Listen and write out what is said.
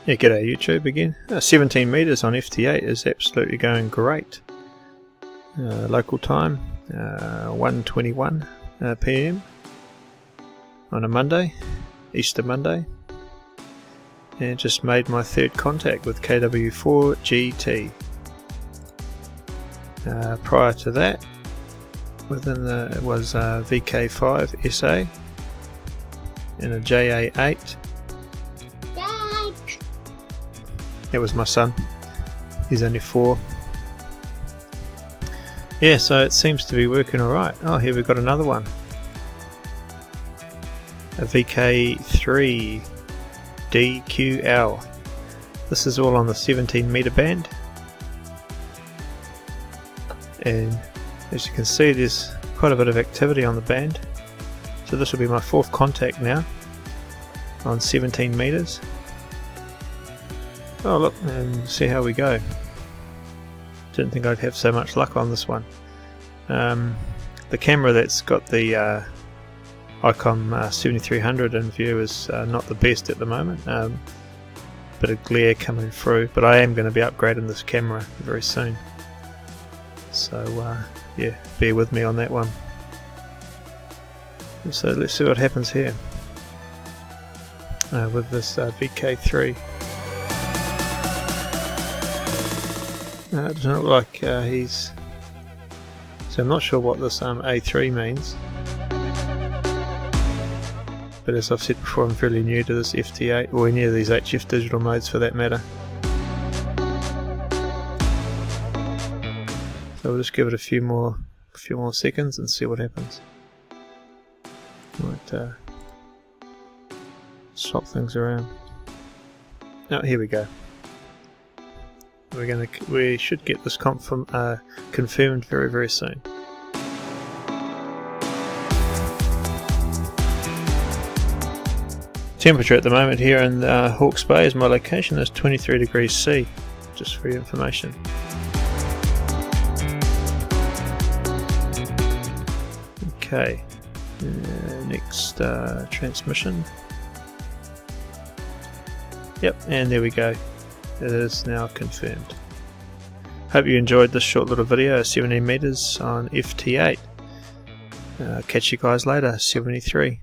Yeah, g'day YouTube again. 17 metres on FT8 is absolutely going great. Local time, 1:21 PM on a Monday, Easter Monday, and just made my third contact with KW4 GT. Prior to that, it was VK5 SA and a JA8. That was my son. He's only 4. Yeah, so it seems to be working alright. Oh, here we've got another one. A VK3 DQL. This is all on the 17 metre band. And as you can see, there's quite a bit of activity on the band. So this will be my 4th contact now on 17 metres. Oh look, and see how we go. Didn't think I'd have so much luck on this one. The camera that's got the ICOM 7300 in view is not the best at the moment. Bit of glare coming through, but I am going to be upgrading this camera very soon. So yeah, bear with me on that one. So let's see what happens here with this VK3. It doesn't look like he's... So I'm not sure what this A3 means. But as I've said before, I'm fairly new to this FT8, or any of these HF digital modes for that matter. So we'll just give it a few more seconds and see what happens. Might swap things around. Oh, here we go. We should get this confirmed very, very soon. Temperature at the moment here in Hawke's Bay, as my location, is 23 degrees C, just for your information. Okay, next transmission. Yep, and there we go. It is now confirmed. Hope you enjoyed this short little video, 17 metres on FT8. Catch you guys later, 73.